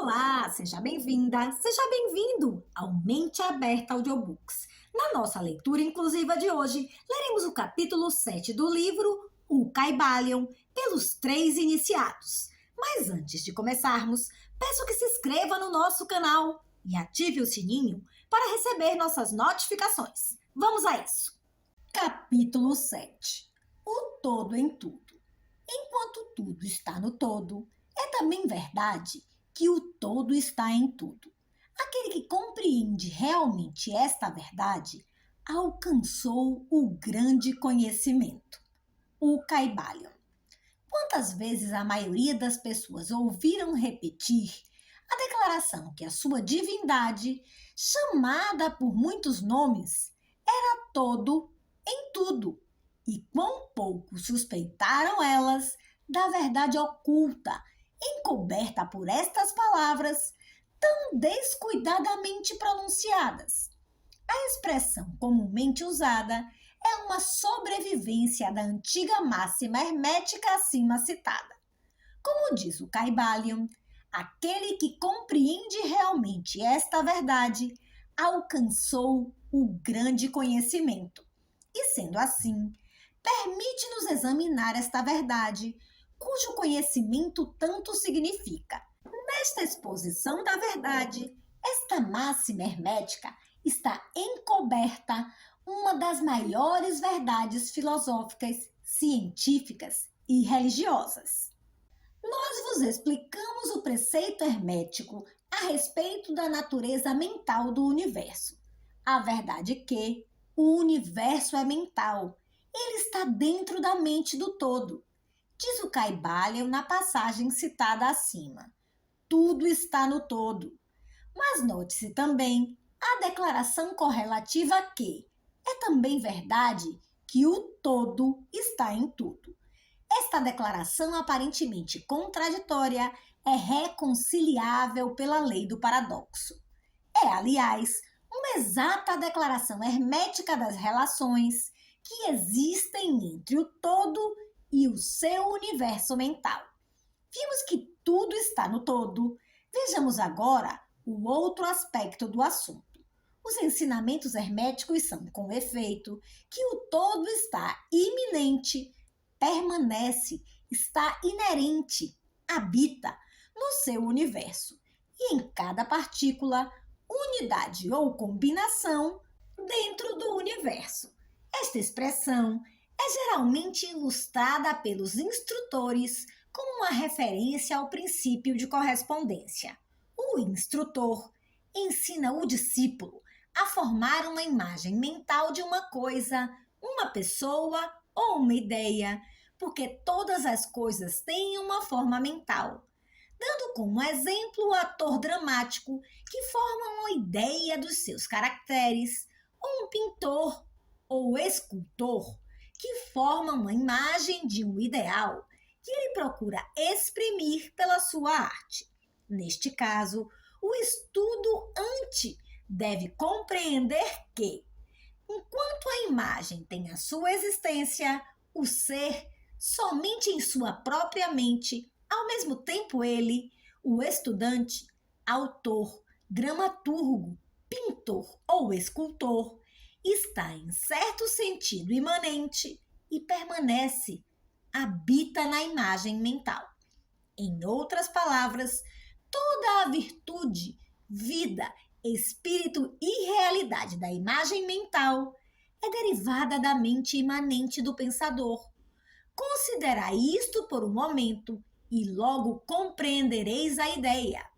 Olá, seja bem-vinda, seja bem-vindo ao Mente Aberta Audiobooks. Na nossa leitura inclusiva de hoje, leremos o capítulo 7 do livro O Caibalion, pelos 3 iniciados. Mas antes de começarmos, peço que se inscreva no nosso canal e ative o sininho para receber nossas notificações. Vamos a isso! Capítulo 7. O todo em tudo. Enquanto tudo está no todo, é também verdade que o todo está em tudo. Aquele que compreende realmente esta verdade alcançou o grande conhecimento. O Caibalion. Quantas vezes a maioria das pessoas ouviram repetir a declaração que a sua divindade, chamada por muitos nomes, era todo em tudo, e quão pouco suspeitaram elas da verdade oculta, encoberta por estas palavras tão descuidadamente pronunciadas. A expressão comumente usada é uma sobrevivência da antiga máxima hermética acima citada. Como diz o Caibalion, aquele que compreende realmente esta verdade alcançou o grande conhecimento. E sendo assim, permite-nos examinar esta verdade, cujo conhecimento tanto significa. Nesta exposição da verdade, esta máxima hermética está encoberta uma das maiores verdades filosóficas, científicas e religiosas. Nós vos explicamos o preceito hermético a respeito da natureza mental do universo. A verdade é que o universo é mental. Ele está dentro da mente do todo. Diz o Caibalion na passagem citada acima. Tudo está no todo. Mas note-se também a declaração correlativa que é também verdade que o todo está em tudo. Esta declaração aparentemente contraditória é reconciliável pela lei do paradoxo. É, aliás, uma exata declaração hermética das relações que existem entre o todo e o seu universo mental. Vimos que tudo está no todo. Vejamos agora o outro aspecto do assunto. Os ensinamentos herméticos são, com efeito, que o todo está iminente, permanece, está inerente, habita no seu universo e em cada partícula, unidade ou combinação dentro do universo. Esta expressão é geralmente ilustrada pelos instrutores como uma referência ao princípio de correspondência. O instrutor ensina o discípulo a formar uma imagem mental de uma coisa, uma pessoa ou uma ideia, porque todas as coisas têm uma forma mental, dando como exemplo o ator dramático que forma uma ideia dos seus caracteres, ou um pintor ou escultor que forma uma imagem de um ideal que ele procura exprimir pela sua arte. Neste caso, o estudo deve compreender que, enquanto a imagem tem a sua existência, o ser, somente em sua própria mente, ao mesmo tempo ele, o estudante, autor, dramaturgo, pintor ou escultor, está em certo sentido imanente e permanece, habita na imagem mental. Em outras palavras, toda a virtude, vida, espírito e realidade da imagem mental é derivada da mente imanente do pensador. Considerai isto por um momento e logo compreendereis a ideia.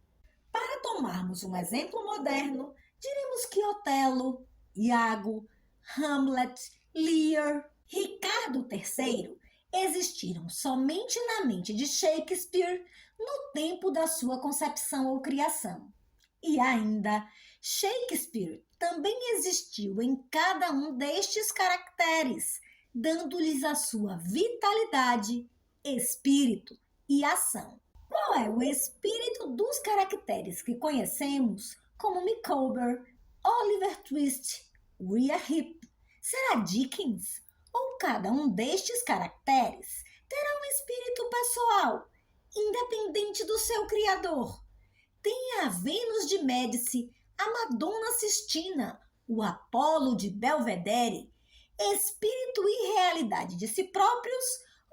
Para tomarmos um exemplo moderno, diremos que Otelo, Iago, Hamlet, Lear, Ricardo III existiram somente na mente de Shakespeare no tempo da sua concepção ou criação. E ainda, Shakespeare também existiu em cada um destes caracteres, dando-lhes a sua vitalidade, espírito e ação. Qual é o espírito dos caracteres que conhecemos como Micawber, Oliver Twist, Uriah Heep? Será Dickens? Ou cada um destes caracteres terá um espírito pessoal, independente do seu criador? tem a Vênus de Médici, a Madonna Sistina, o Apolo de Belvedere, espírito e realidade de si próprios,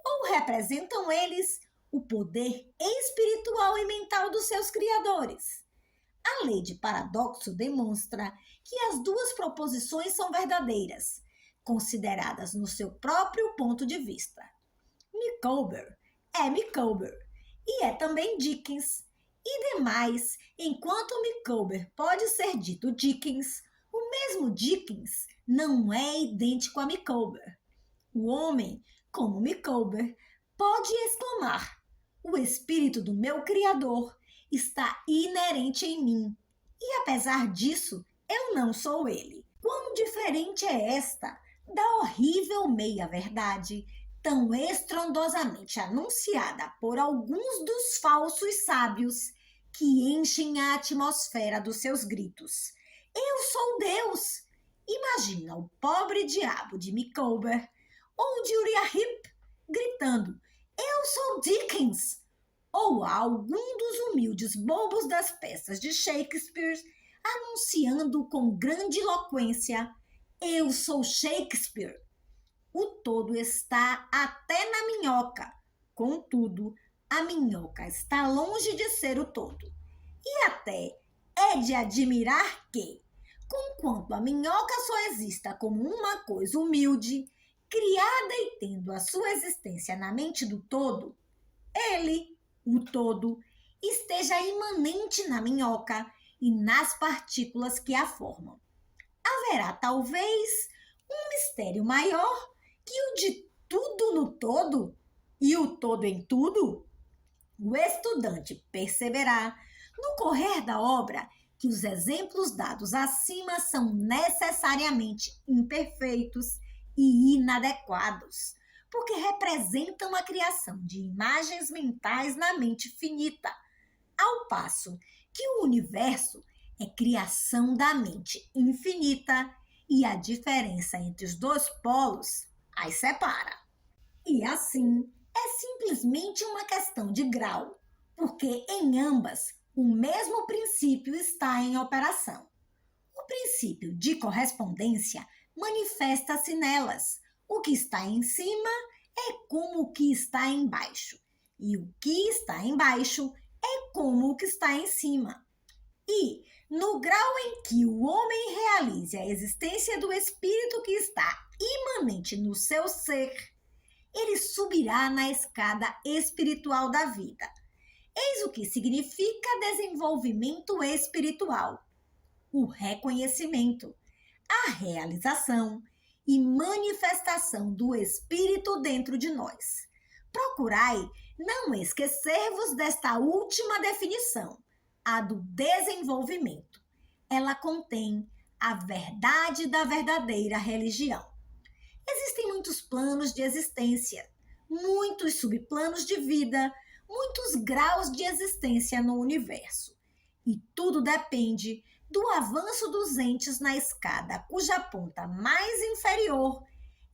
ou representam eles o poder espiritual e mental dos seus criadores? A lei de paradoxo demonstra que as duas proposições são verdadeiras, consideradas no seu próprio ponto de vista. Micawber é Micawber e é também Dickens. E demais, enquanto Micawber pode ser dito Dickens, o mesmo Dickens não é idêntico a Micawber. O homem, como Micawber, pode exclamar: o espírito do meu Criador está inerente em mim, e apesar disso, eu não sou ele. Quão diferente é esta da horrível meia-verdade, tão estrondosamente anunciada por alguns dos falsos sábios que enchem a atmosfera dos seus gritos. Eu sou Deus! Imagina o pobre diabo de Micawber ou de Uriah Heep gritando: eu sou Dickens! Ou algum dos humildes bobos das peças de Shakespeare anunciando com grande eloquência: eu sou Shakespeare! O todo está até na minhoca. Contudo, a minhoca está longe de ser o todo. E até é de admirar que, conquanto a minhoca só exista como uma coisa humilde, criada e tendo a sua existência na mente do todo, ele, o todo, esteja imanente na minhoca e nas partículas que a formam. Haverá talvez um mistério maior que o de tudo no todo e o todo em tudo? O estudante perceberá, no correr da obra, que os exemplos dados acima são necessariamente imperfeitos e inadequados, porque representam a criação de imagens mentais na mente finita, ao passo que o universo é criação da mente infinita e a diferença entre os dois polos as separa. E assim, é simplesmente uma questão de grau, porque em ambas o mesmo princípio está em operação. O princípio de correspondência manifesta-se nelas. O que está em cima é como o que está embaixo, e o que está embaixo é como o que está em cima. E, no grau em que o homem realize a existência do espírito que está imanente no seu ser, ele subirá na escada espiritual da vida. Eis o que significa desenvolvimento espiritual: o reconhecimento, a realização e manifestação do espírito dentro de nós. Procurai não esquecer-vos desta última definição, a do desenvolvimento. Ela contém a verdade da verdadeira religião. Existem muitos planos de existência, muitos subplanos de vida, muitos graus de existência no universo. E tudo depende do avanço dos entes na escada, cuja ponta mais inferior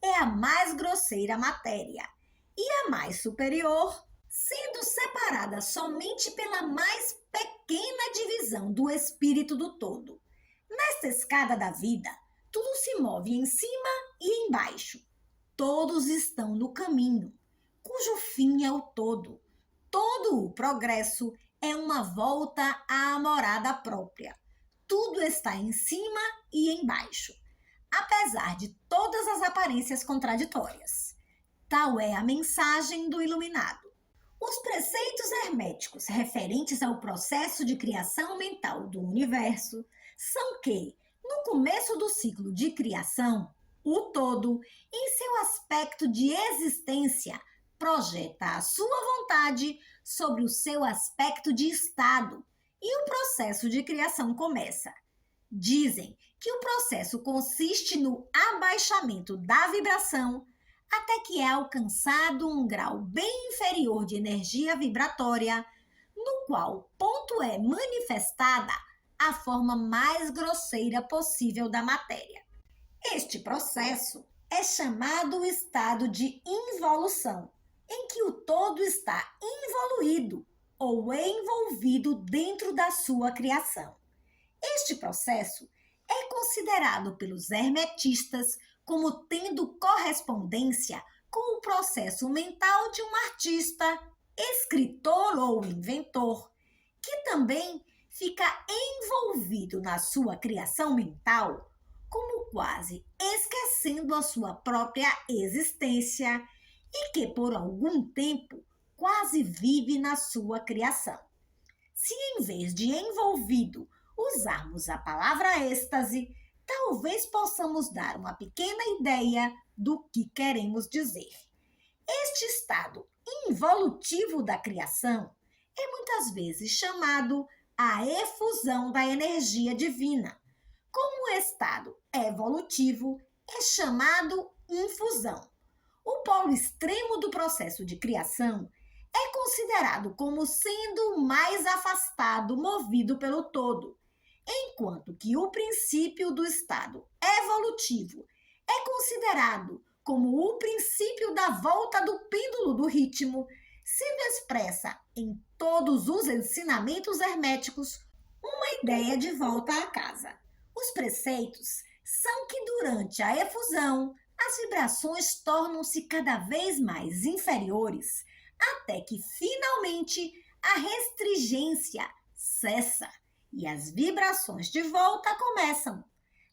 é a mais grosseira matéria, e a mais superior, sendo separada somente pela mais pequena divisão do espírito do todo. Nesta escada da vida, tudo se move em cima e embaixo. Todos estão no caminho, cujo fim é o todo. Todo o progresso é uma volta à morada própria. Tudo está em cima e embaixo, apesar de todas as aparências contraditórias. Tal é a mensagem do iluminado. Os preceitos herméticos referentes ao processo de criação mental do universo são que, no começo do ciclo de criação, o todo, em seu aspecto de existência, projeta a sua vontade sobre o seu aspecto de estado, e o processo de criação começa. Dizem que o processo consiste no abaixamento da vibração até que é alcançado um grau bem inferior de energia vibratória, no qual ponto é manifestada a forma mais grosseira possível da matéria. Este processo é chamado o estado de involução, em que o todo está involuído, ou envolvido dentro da sua criação. Este processo é considerado pelos hermetistas como tendo correspondência com o processo mental de um artista, escritor ou inventor, que também fica envolvido na sua criação mental, como quase esquecendo a sua própria existência e que por algum tempo quase vive na sua criação. Se em vez de envolvido usarmos a palavra êxtase, talvez possamos dar uma pequena ideia do que queremos dizer. Este estado involutivo da criação é muitas vezes chamado a efusão da energia divina. Como o estado evolutivo é chamado infusão. O polo extremo do processo de criação é considerado como sendo o mais afastado, movido pelo todo, enquanto que o princípio do estado evolutivo é considerado como o princípio da volta do pêndulo do ritmo, sendo expressa em todos os ensinamentos herméticos uma ideia de volta à casa. Os preceitos são que durante a efusão, as vibrações tornam-se cada vez mais inferiores, até que finalmente a restringência cessa e as vibrações de volta começam.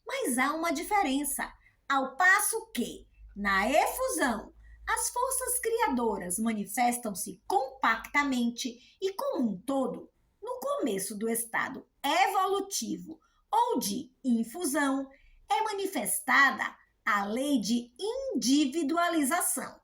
Mas há uma diferença, ao passo que, na efusão, as forças criadoras manifestam-se compactamente e como um todo. No começo do estado evolutivo ou de infusão, é manifestada a lei de individualização,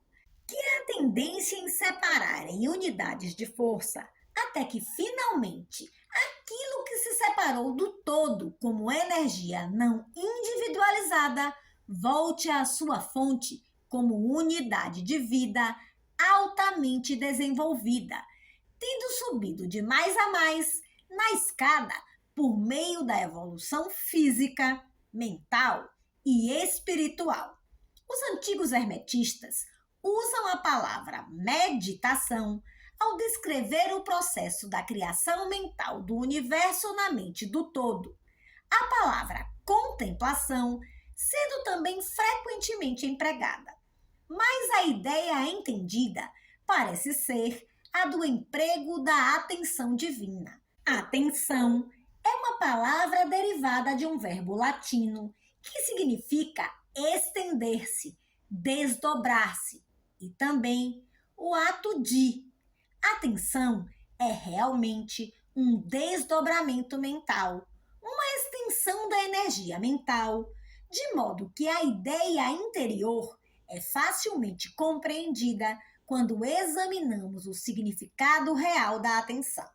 que é a tendência em separar em unidades de força, até que finalmente aquilo que se separou do todo como energia não individualizada volte à sua fonte como unidade de vida altamente desenvolvida, tendo subido de mais a mais na escada por meio da evolução física, mental e espiritual. Os antigos hermetistas usam a palavra meditação ao descrever o processo da criação mental do universo na mente do todo. A palavra contemplação sendo também frequentemente empregada. Mas a ideia entendida parece ser a do emprego da atenção divina. Atenção é uma palavra derivada de um verbo latino que significa estender-se, desdobrar-se e também o ato de. Atenção é realmente um desdobramento mental, uma extensão da energia mental, de modo que a ideia interior é facilmente compreendida quando examinamos o significado real da atenção.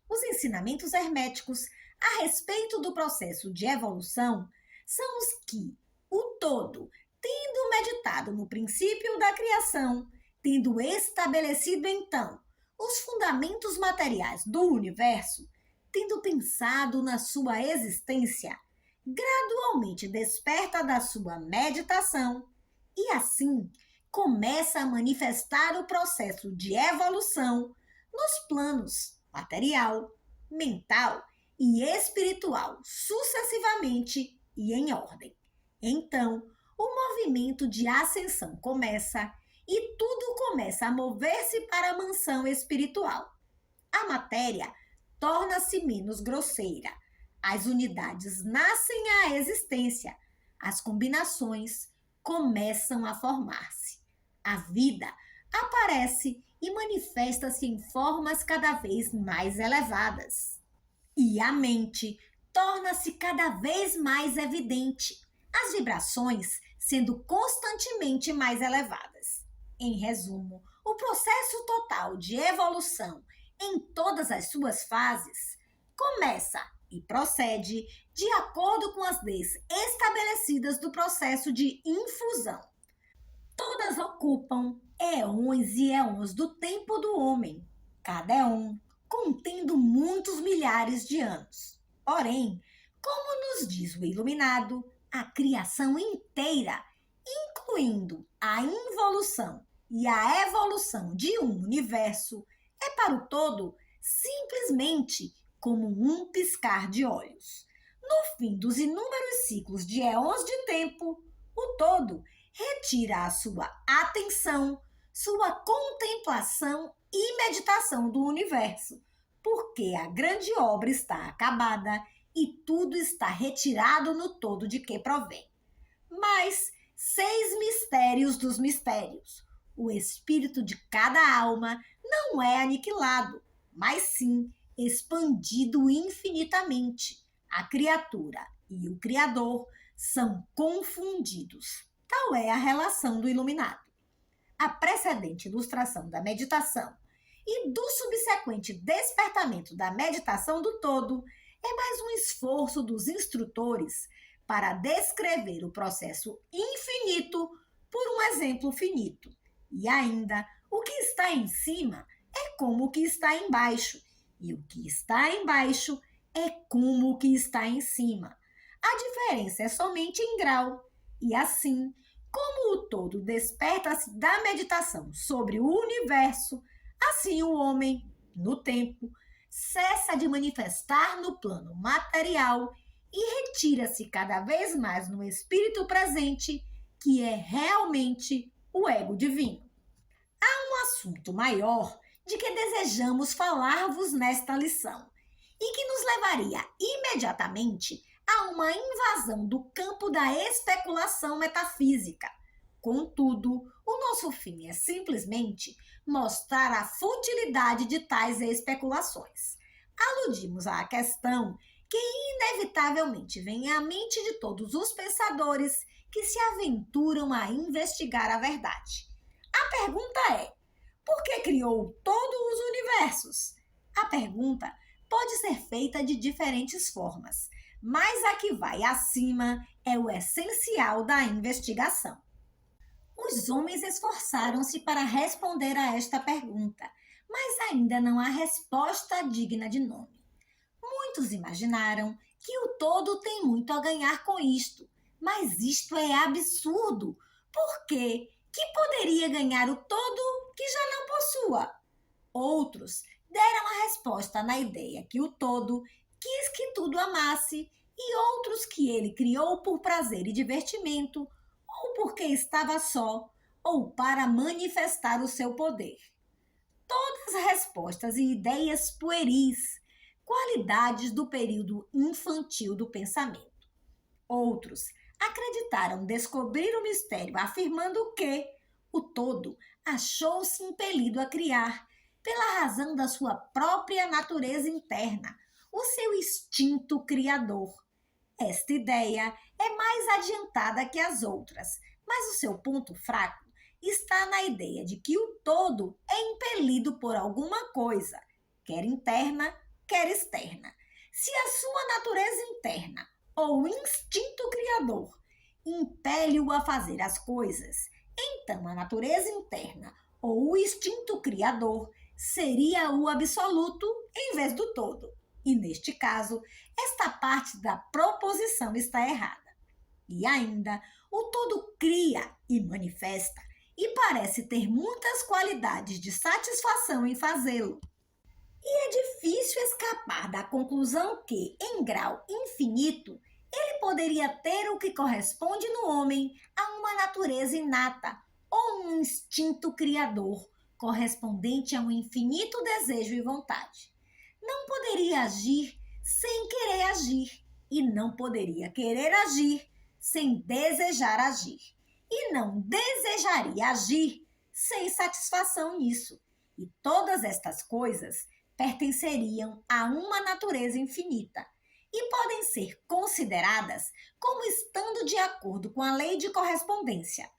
Os ensinamentos herméticos a respeito do processo de evolução são os que o todo, tendo meditado no princípio da criação, tendo estabelecido então os fundamentos materiais do universo, tendo pensado na sua existência, gradualmente desperta da sua meditação e assim começa a manifestar o processo de evolução nos planos material, mental e espiritual sucessivamente e em ordem. Então, o movimento de ascensão começa e tudo começa a mover-se para a mansão espiritual. A matéria torna-se menos grosseira. As unidades nascem à existência. As combinações começam a formar-se. A vida aparece e manifesta-se em formas cada vez mais elevadas. E a mente torna-se cada vez mais evidente, as vibrações sendo constantemente mais elevadas. Em resumo, o processo total de evolução em todas as suas fases começa e procede de acordo com as leis estabelecidas do processo de infusão. Todas ocupam éons e éons do tempo do homem, cada éon contendo muitos milhares de anos. Porém, como nos diz o iluminado, a criação inteira, incluindo a involução e a evolução de um universo, é para o todo simplesmente como um piscar de olhos. No fim dos inúmeros ciclos de éons de tempo, o todo retira a sua atenção, sua contemplação e meditação do universo, porque a grande obra está acabada e tudo está retirado no todo de que provém. Mas 6 mistérios dos mistérios. O espírito de cada alma não é aniquilado, mas sim expandido infinitamente. A criatura e o Criador são confundidos. Tal é a relação do iluminado. A precedente ilustração da meditação e do subsequente despertamento da meditação do todo é mais um esforço dos instrutores para descrever o processo infinito por um exemplo finito. E ainda, o que está em cima é como o que está embaixo, e o que está embaixo é como o que está em cima. A diferença é somente em grau, e assim, como o todo desperta-se da meditação sobre o universo, assim o homem, no tempo, cessa de manifestar no plano material e retira-se cada vez mais no espírito presente, que é realmente o ego divino. Há um assunto maior de que desejamos falar-vos nesta lição e que nos levaria imediatamente a uma invasão do campo da especulação metafísica. Contudo, o nosso fim é simplesmente mostrar a futilidade de tais especulações. Aludimos à questão que inevitavelmente vem à mente de todos os pensadores que se aventuram a investigar a verdade. A pergunta é: por que criou todos os universos? A pergunta pode ser feita de diferentes formas, mas a que vai acima é o essencial da investigação. Os homens esforçaram-se para responder a esta pergunta, mas ainda não há resposta digna de nome. Muitos imaginaram que o todo tem muito a ganhar com isto, mas isto é absurdo. Por quê? Que poderia ganhar o todo que já não possua? Outros deram a resposta na ideia que o todo quis que tudo amasse e outros que ele criou por prazer e divertimento, ou porque estava só, ou para manifestar o seu poder. Todas respostas e ideias pueris, qualidades do período infantil do pensamento. Outros acreditaram descobrir o mistério, afirmando que o todo achou-se impelido a criar, pela razão da sua própria natureza interna, o seu instinto criador. Esta ideia é mais adiantada que as outras, mas o seu ponto fraco está na ideia de que o todo é impelido por alguma coisa, quer interna, quer externa. Se a sua natureza interna ou instinto criador impele-o a fazer as coisas, então a natureza interna ou o instinto criador seria o absoluto em vez do todo. E neste caso, esta parte da proposição está errada. E ainda, o todo cria e manifesta e parece ter muitas qualidades de satisfação em fazê-lo. E é difícil escapar da conclusão que, em grau infinito, ele poderia ter o que corresponde no homem a uma natureza inata ou um instinto criador, correspondente a um infinito desejo e vontade. Não poderia agir sem querer agir, e não poderia querer agir sem desejar agir, e não desejaria agir sem satisfação nisso. E todas estas coisas pertenceriam a uma natureza infinita e podem ser consideradas como estando de acordo com a lei de correspondência.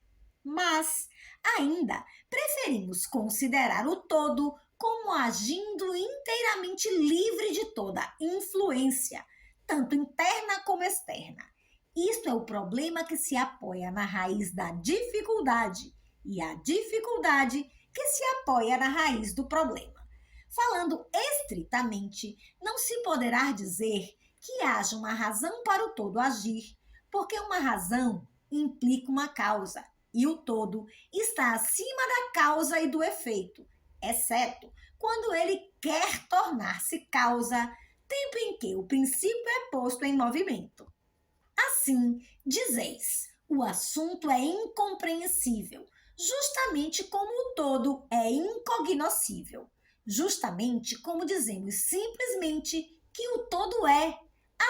Mas, ainda, preferimos considerar o todo como agindo inteiramente livre de toda influência, tanto interna como externa. Isto é o problema que se apoia na raiz da dificuldade e a dificuldade que se apoia na raiz do problema. Falando estritamente, não se poderá dizer que haja uma razão para o todo agir, porque uma razão implica uma causa, e o todo está acima da causa e do efeito, exceto quando ele quer tornar-se causa, tempo em que o princípio é posto em movimento. Assim, dizeis, o assunto é incompreensível, justamente como o todo é incognoscível, justamente como dizemos simplesmente que o todo é.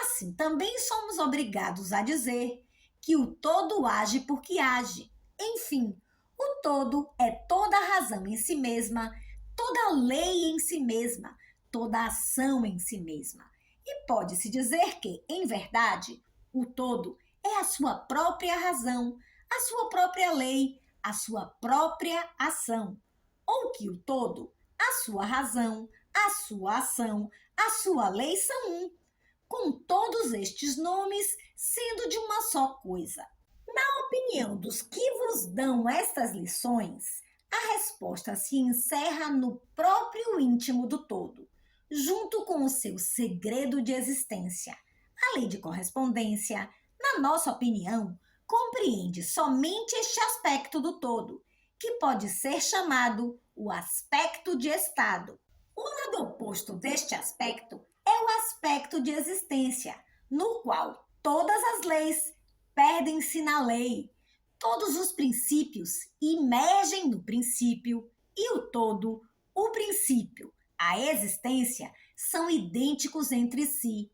Assim também somos obrigados a dizer que o todo age porque age. Enfim, o todo é toda a razão em si mesma, toda a lei em si mesma, toda a ação em si mesma. E pode-se dizer que, em verdade, o todo é a sua própria razão, a sua própria lei, a sua própria ação. Ou que o todo, a sua razão, a sua ação, a sua lei são um, com todos estes nomes sendo de uma só coisa. Na opinião dos que vos dão estas lições, a resposta se encerra no próprio íntimo do todo, junto com o seu segredo de existência. A lei de correspondência, na nossa opinião, compreende somente este aspecto do todo, que pode ser chamado o aspecto de estado. O lado oposto deste aspecto é o aspecto de existência, no qual todas as leis perdem-se na lei, todos os princípios emergem no princípio e o todo, o princípio, a existência, são idênticos entre si,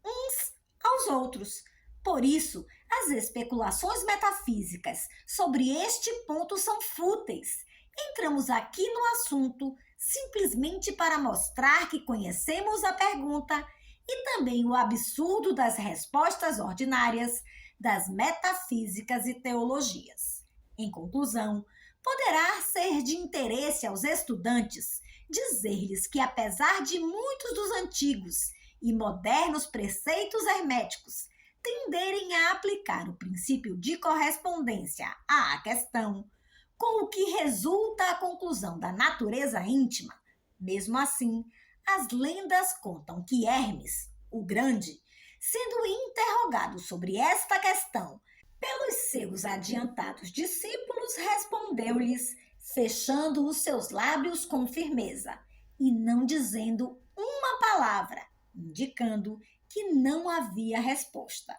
uns aos outros. Por isso, as especulações metafísicas sobre este ponto são fúteis. Entramos aqui no assunto simplesmente para mostrar que conhecemos a pergunta e também o absurdo das respostas ordinárias das metafísicas e teologias. Em conclusão, poderá ser de interesse aos estudantes dizer-lhes que, apesar de muitos dos antigos e modernos preceitos herméticos tenderem a aplicar o princípio de correspondência à questão, com o que resulta a conclusão da natureza íntima, mesmo assim, as lendas contam que Hermes, o Grande, sendo interrogado sobre esta questão pelos seus adiantados discípulos, respondeu-lhes, fechando os seus lábios com firmeza e não dizendo uma palavra, indicando que não havia resposta.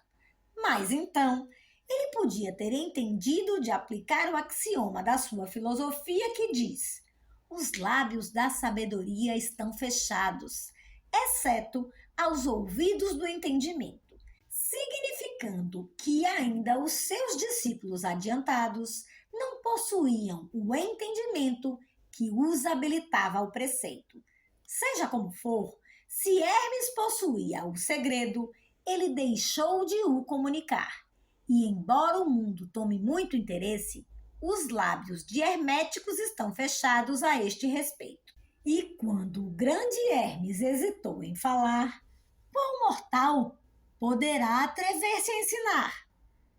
Mas então, ele podia ter entendido de aplicar o axioma da sua filosofia que diz: os lábios da sabedoria estão fechados, exceto aos ouvidos do entendimento, significando que ainda os seus discípulos adiantados não possuíam o entendimento que os habilitava ao preceito. Seja como for, se Hermes possuía o segredo, ele deixou de o comunicar. E embora o mundo tome muito interesse, os lábios de herméticos estão fechados a este respeito. E quando o grande Hermes hesitou em falar, qual mortal poderá atrever-se a ensinar?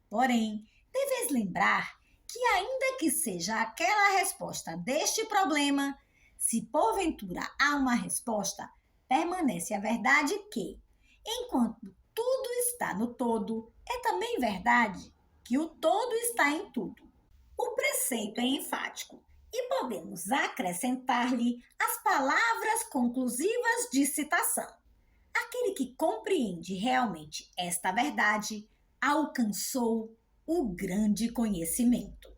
Porém, deveis lembrar que, ainda que seja aquela a resposta deste problema, se porventura há uma resposta, permanece a verdade que, enquanto tudo está no todo, é também verdade que o todo está em tudo. O preceito é enfático e podemos acrescentar-lhe as palavras conclusivas de citação. Aquele que compreende realmente esta verdade alcançou o grande conhecimento.